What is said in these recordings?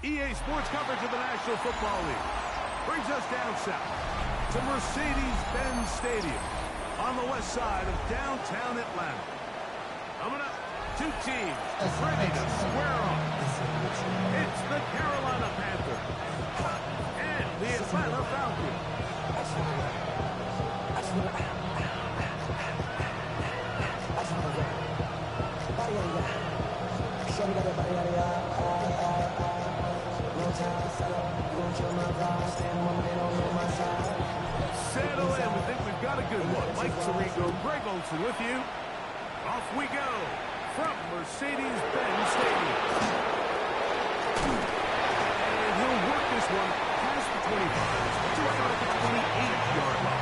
EA Sports coverage of the National Football League brings us down south to Mercedes-Benz Stadium on the west side of downtown Atlanta. Coming up, two teams ready to square off. It's the Carolina Panthers and the Atlanta Falcons. Settle in. We think we've got a good one. Mike Tirico, Greg Olson with you. Off we go from Mercedes-Benz Stadium. And he'll work this one past the 25 to about the 28-yard line.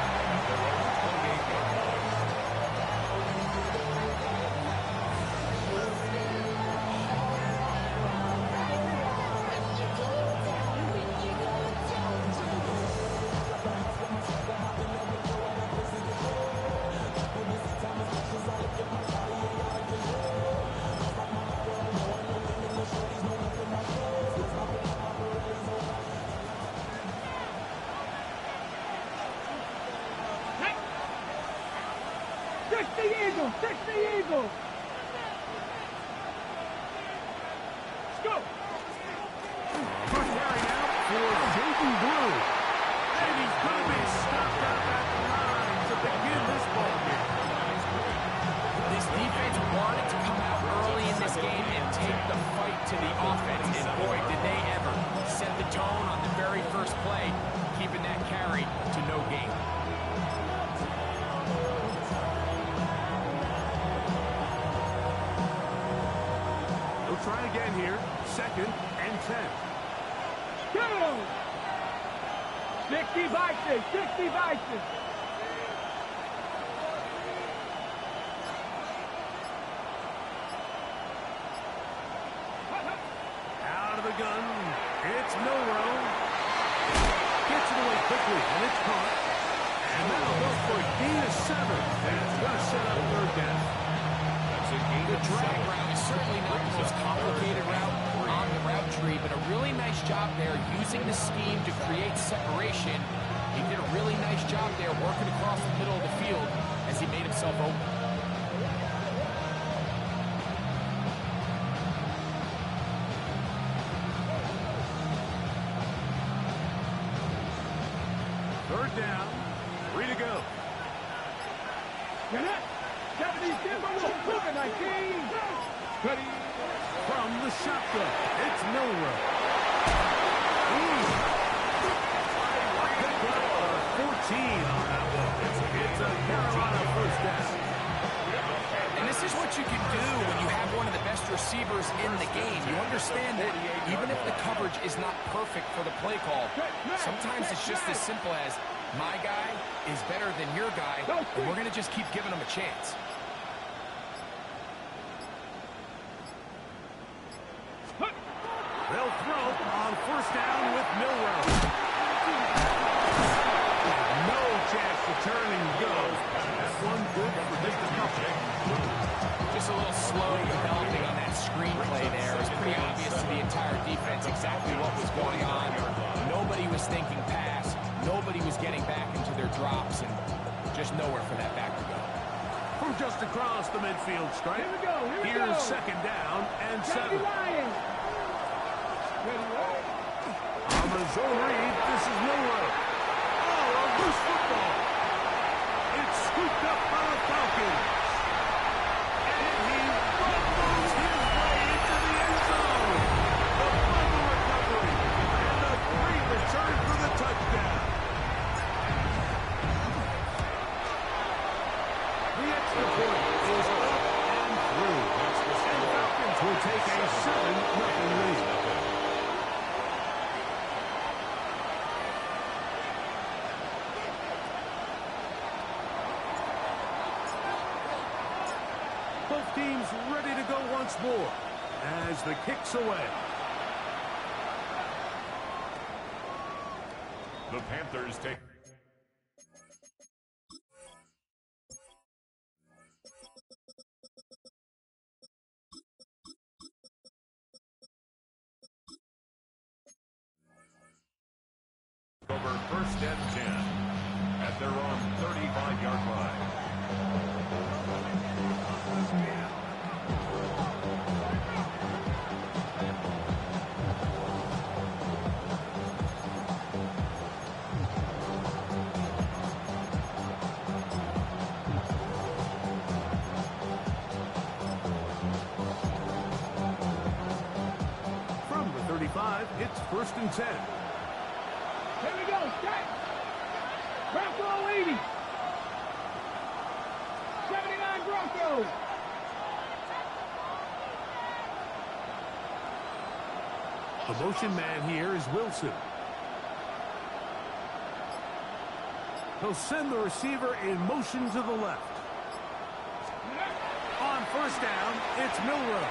Fix the Eagle! Let's go! First carry out for Jaden Blue. And he's going to be stopped out at the line to begin this ball game. This defense wanted to come out early in this game and take the fight to the offense. And boy, did they ever set the tone on the very first play, keeping that carry to no gain. Try again here. 2nd and 10. Go! 60 Vikings! 60 Vikings! Out of the gun. It's Milrow. Gets it away quickly, and it's caught. And now goes for a gain of 7. And it's going to set up 3rd down. The drag route is certainly not the most complicated route on the route tree, but a really nice job there using the scheme to create separation. He did a really nice job there working across the middle of the field as he made himself open. Third down. 3 to go. Get it! 70, from the shotgun. It's Milrow. 14 on that one. It's a Carolina first down. And this is what you can do when you have one of the best receivers in the game. You understand that even if the coverage is not perfect for the play call, sometimes it's just as simple as my guy is better than your guy, and we're going to just keep giving him a chance. They'll throw on first down with Milrow. No chance to turn and go. That one good for just a couple. Just a little slow developing on that screenplay there. It was pretty obvious to the entire defense exactly what was going on. Nobody was thinking pass. Nobody was getting back into their drops, and just nowhere for that back to go. From just across the midfield stripe. Here we go, Here's 2nd down and 7. On the zone read, this is Milrow. Oh, a loose football. It's scooped up by the Falcons. And he fumbles his way into the end zone. The fumble recovery. And a great return for the touchdown. The extra point is up and through. And Falcons will take a 7-0 lead. Both teams ready to go once more as the kick's away. The Panthers take 10 at their own 35-yard line. From the 35, it's 1st and 10. Here we go, set. Bronco 80. 79 Broncos. The motion man here is Wilson. He'll send the receiver in motion to the left. On 1st down, it's Milroe.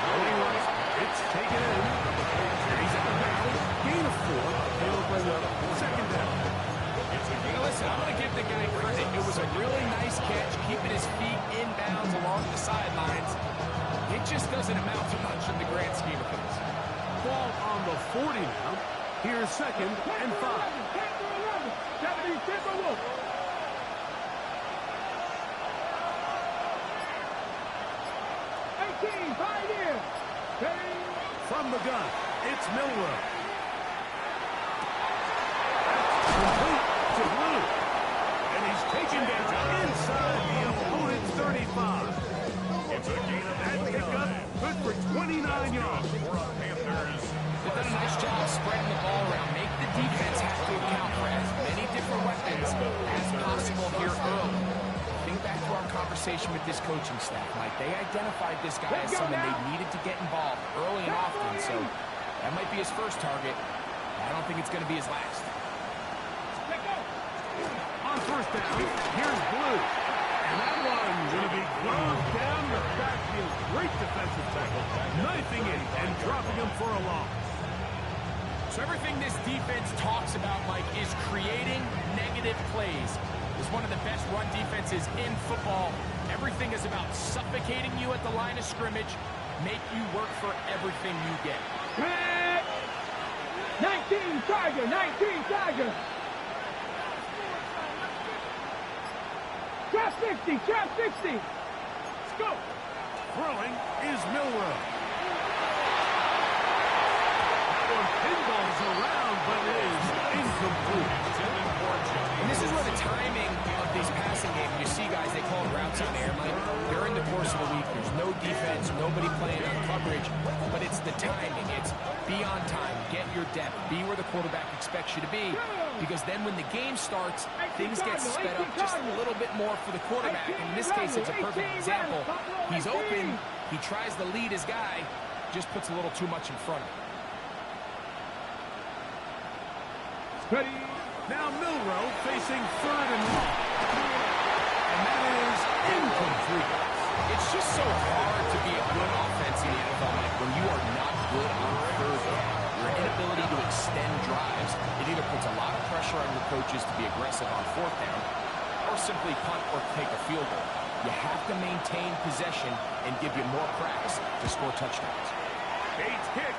Going right, it's taken in. He's out of bounds. Gain of 4. It'll bring up 2nd down. Now listen, I'm going to give the guy credit. It was a really nice catch, keeping his feet inbounds along the sidelines. It just doesn't amount to much in the grand scheme of things. Ball on the 40 now. Here's 2nd and 5. 70 Timberwolves. Pioneer. From the gun, it's Milroe. Complete to Blue. And he's taken down inside the opponent's 35. It's a gain of that pickup, good for 29 yards. They've done a nice job spreading the ball around. Make the defense have to account for as many different weapons as possible here early. Think back to our conversation with this coaching staff, Mike. They identified this guy as someone they needed to get involved early and often, so that might be his first target. I don't think it's going to be his last. On 1st down, here's Blue. And that one's going to be blown down the backfield. Great defensive tackle, knifing it and dropping him for a loss. So everything this defense talks about, Mike, is creating negative plays. Is one of the best run defenses in football. Everything is about suffocating you at the line of scrimmage, make you work for everything you get. 19 Tiger, 19 Tiger. Trap 60, trap 60. Let's go. Throwing is Milroe. That one pinballs around, but it is incomplete. And this is where the timing of these passing games, you see guys, they call routes on air, Mike. During the course of the week, there's no defense, nobody playing on coverage, but it's the timing. It's be on time, get your depth, be where the quarterback expects you to be, because then when the game starts, things get sped up just a little bit more for the quarterback. In this case, it's a perfect example. He's open, he tries to lead his guy, just puts a little too much in front of him. Ready. Now Milroe facing 3rd and long. And that is incomplete. It's just so hard to be a good offense in the NFL, Mike, when you are not good on 3rd down. Your inability to extend drives, it either puts a lot of pressure on your coaches to be aggressive on 4th down, or simply punt or take a field goal. You have to maintain possession and give you more cracks to score touchdowns. Bates' kick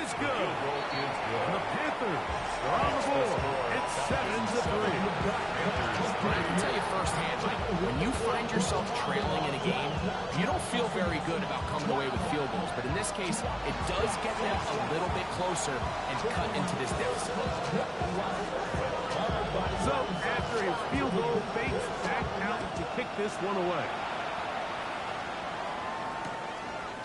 is good. And the Panthers are on the board. It's 7-3. I can tell you firsthand, Mike, when you find yourself trailing in a game, you don't feel very good about coming away with field goals. But in this case, it does get them a little bit closer and cut into this deficit. So after his field goal, Bates back out to kick this one away.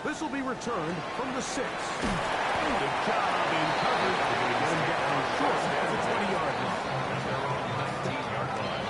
This will be returned from the 6. Good job in coverage. And get him down short at the 20-yard line. 19-yard line.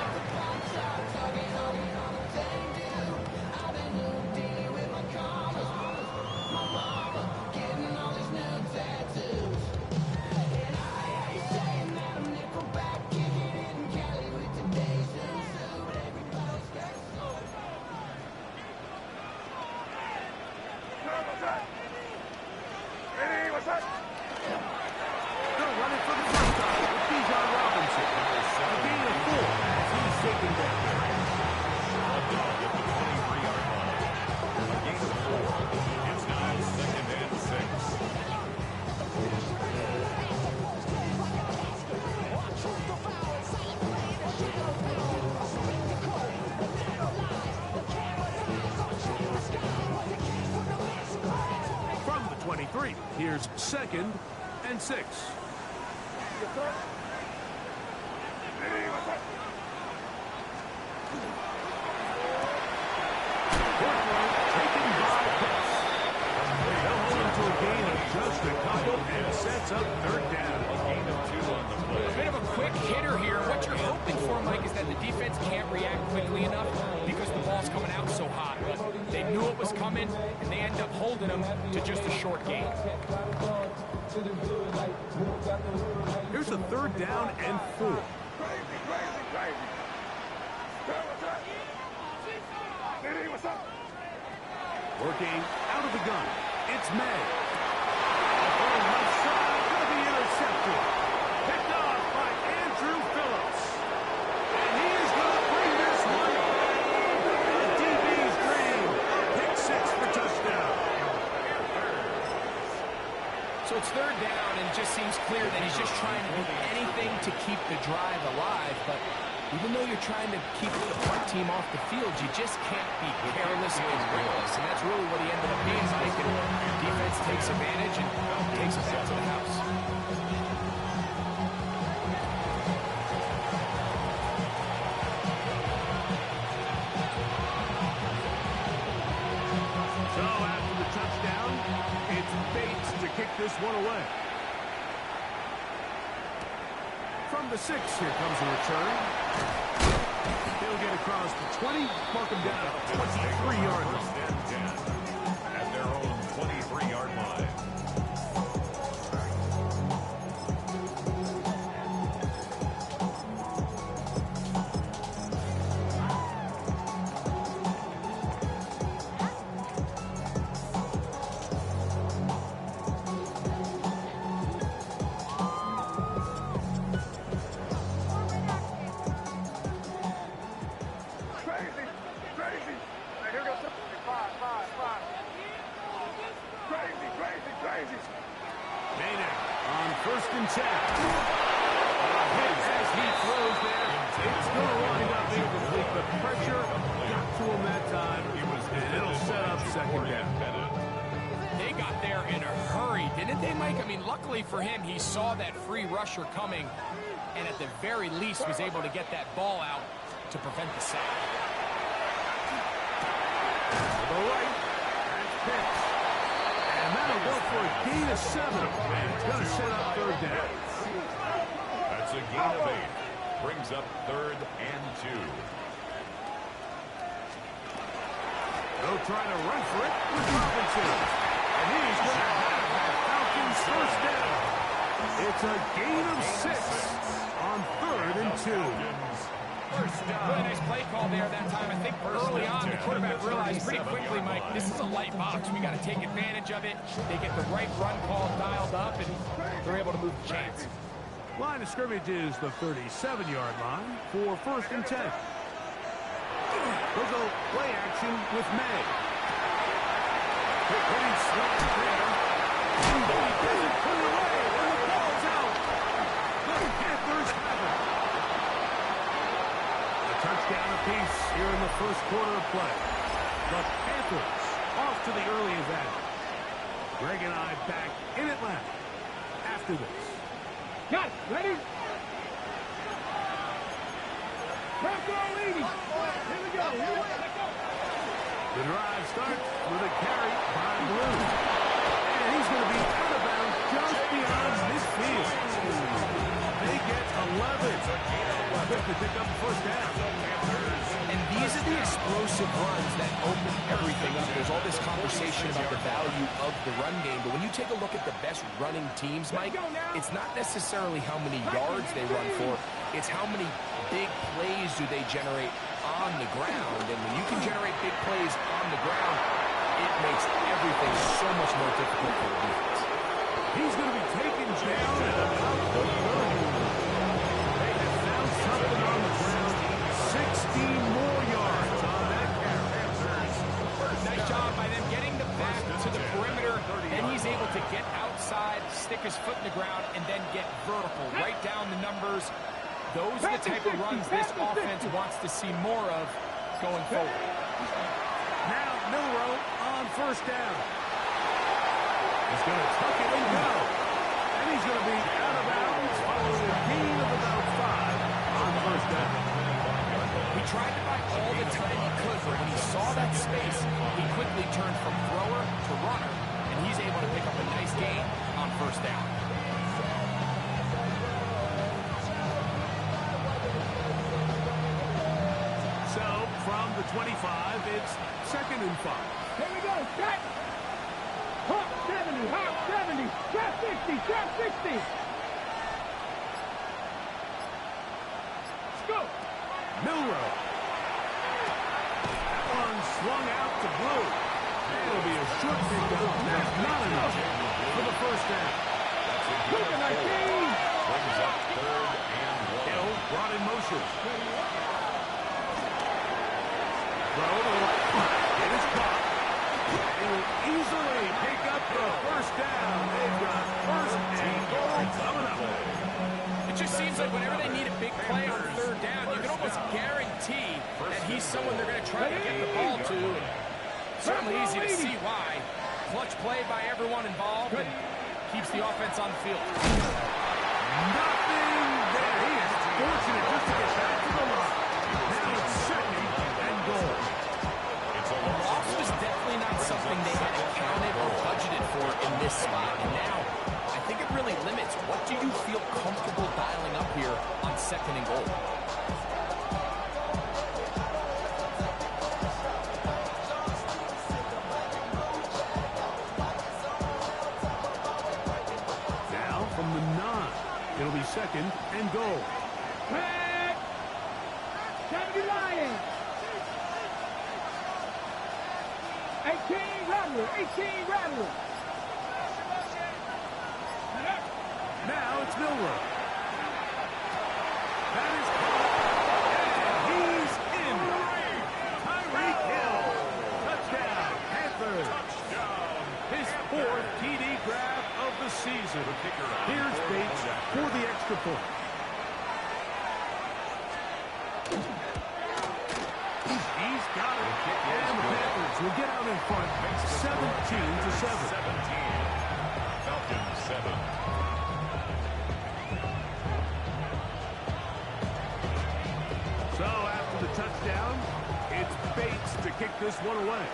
Here's 2nd and 6. Just a couple and sets up 3rd down. Gain of 2 on the play. A bit of a quick hitter here. What you're hoping for, Mike, is that the defense can't react quickly enough because the ball's coming out so hot. But they knew it was coming, and they end up holding them to just a short gain. Here's a 3rd down and 4. Working out of the gun. It's May. Left side, going to be intercepted. Picked off by Andrew Phillips. And he is going to bring this one the DB's dream. Pick 6 for touchdown. So it's 3rd down, and it just seems clear that he's just trying to do anything to keep the drive alive. But even though you're trying to keep the punt team off the field, you just can't be careless and reckless. And that's really what he ended up being, Mike. And defense takes advantage and takes it back to the house. So after the touchdown, it's Bates to kick this one away. From the 6, here comes a return. He'll get across the 20, mark him down at the 23-yard line. At their own 23-yard line. For him, he saw that free rusher coming, and at the very least was able to get that ball out to prevent the sack. To the right, that's pitch. And that'll go for a gain of 7. And it's going to set up 3rd down. That's a gain of 8. Brings up 3rd and 2. They'll try to run for it with Robinson. And he's going to have that Falcons 1st down. It's a gain of 6 on 3rd and 2. Really nice play call there that time. I think early on the quarterback realized pretty quickly, Mike, this is a light box. We got to take advantage of it. They get the right run call dialed up, and they're able to move the chains. Line of scrimmage is the 37-yard line for 1st and 10. They'll go play action with May. Pretty slant there. He doesn't put it away, and the ball's out. The Panthers have it. A touchdown apiece here in the 1st quarter of play. The Panthers off to the early advantage. Greg and I back in Atlanta after this. Got it. Ready? Franco leading. Here we go. Here we go. The drive starts with a carry by Blue. And he's going to be out of bounds just beyond midfield. They get 11. Quick to pick up the 1st down. And these are the explosive runs that open everything up. There's all this conversation about the value of the run game, but when you take a look at the best running teams, Mike, it's not necessarily how many yards they run for, it's how many big plays do they generate on the ground. And when you can generate big plays on the ground, it makes everything so much more difficult for the defense. He's going to be taken down at about the 30. They have found something on the ground. 16 more yards on that carry. Nice job by them getting the back to the perimeter. Then he's able to get outside, stick his foot in the ground, and then get vertical, right down the numbers. Those are the type of runs this offense wants to see more of going forward. Now Milroe on 1st down. He's going to tuck it and go. And he's going to be out of bounds following a gain of about 5 on first down. He tried to buy all the time he could, but when he saw that space, he quickly turned from thrower to runner, and he's able to pick up a nice gain on first down. So, from the 25, it's 2nd and 5. Here we go. Set. Hop 70. Hop 70. Trap 60. Trap 60. Let's go. Milrow. That one swung out to Blue. It'll be a short pickup. That's not enough for the first down. Look at my team. Brings up 3rd and 1. Hill brought in motion. Throw to the right side. It is caught. They will easily pick up the first down. They've got 1st and goal coming up. It just seems like whenever they need a big play on 3rd down, you can almost guarantee that he's someone they're going to try to get the ball to. And certainly easy to see why. Clutch play by everyone involved and keeps the offense on the field. Nothing there. He is fortunate just to get back to the line. Now it's 2nd and goal. The loss was definitely not something they had accounted or budgeted for in this spot. And now, I think it really limits what do you feel comfortable dialing up here on 2nd and goal. Now from the 9, it'll be 2nd and goal. Back. 70 Lions. 18 Rattler. 18 Rattler. Now it's Milrow. That is caught. And he's in. Tyreek Hill. Touchdown, Panthers. His 4th TD grab of the season. Here's Bates for the extra point. He's got it. And the Panthers will get out in front 17-7. 17. Falcons 7. So after the touchdown, it's Bates to kick this one away.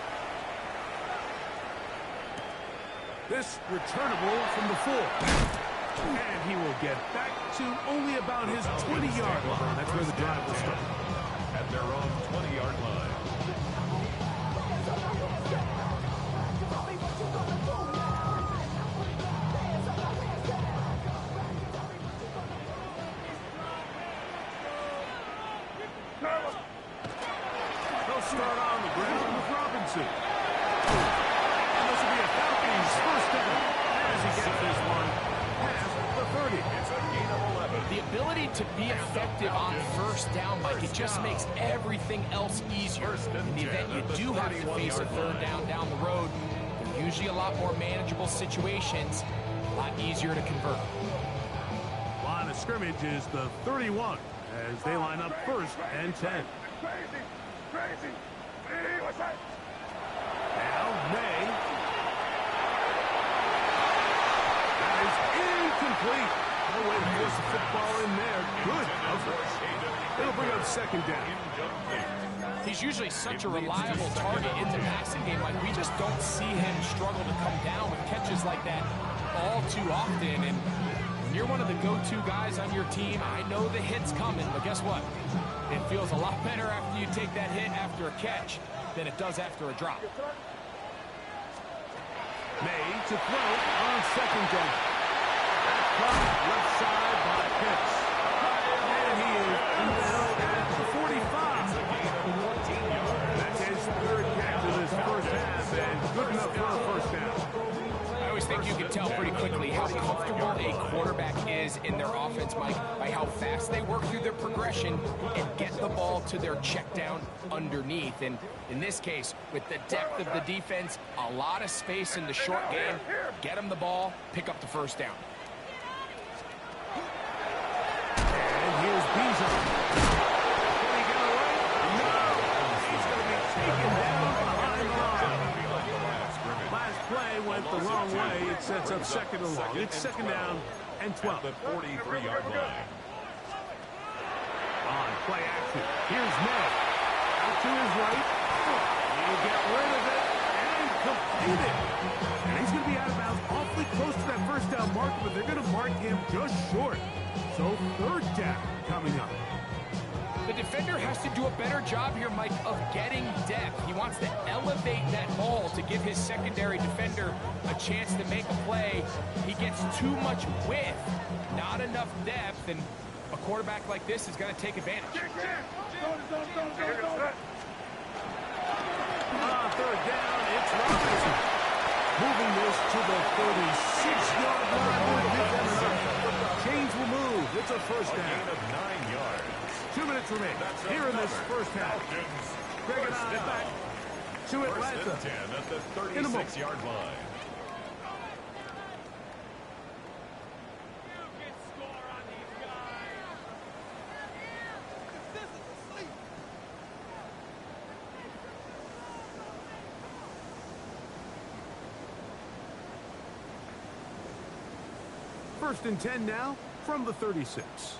This returnable from the 4. And he will get back to only about his 20-yard line. That's where the drive will start. At their own 20-yard line. They'll start on the ground with Robinson. And this will be a Falcons first down as he gets this one past the 30. It's a gain of 11. The ability to be effective on first down, Mike, it just makes everything else easier. In the event you do have to face a 3rd down the road, they're usually a lot more manageable situations, a lot easier to convert. Line of scrimmage is the 31 as they line up 1st and 10. Crazy. Crazy. Hey, what's that? Now May. That is incomplete. No way to force the football in there. Good coverage. It'll bring up 2nd down. He's usually such a reliable target in the passing game. Like, we just don't see him struggle to come down with catches like that all too often. And when you're one of the go-to guys on your team, I know the hit's coming, but guess what? It feels a lot better after you take that hit after a catch than it does after a drop. May to throw on 2nd down. That's caught left side by Pitts. And he is now at the 45. That's his 3rd catch of this first half, and good enough for a first down. I always think you can tell pretty quickly how comfortable a quarterback is in their offense, Mike, by how fast they work through their progression and get the ball to their check down underneath. And in this case, with the depth of the defense, a lot of space in the short game, get them the ball, pick up the first down. And here's Bijan. Can he get away? No! He's going to be taken down behind the line. Last play went the the wrong way. It sets up second and long. It's second down and 12. At the 43-yard line. On play action. Here's Ned. Out to his right. He'll get rid of it and complete it. And he's going to be out of bounds awfully close to that first down marker, but they're going to mark him just short. So third down coming up. The defender has to do a better job here, Mike, of getting depth. He wants to elevate that ball to give his secondary defender a chance to make a play. He gets too much width, not enough depth, and a quarterback like this is going to take advantage. On third down, it's Robinson. Moving this to the 36-yard line. Chains will move. It's a first A down. gain of 9 yards. 2 minutes remain here in this first half. Greg and I back to Atlanta. First and 10 at the 36-yard line. First and 10 now from the 36.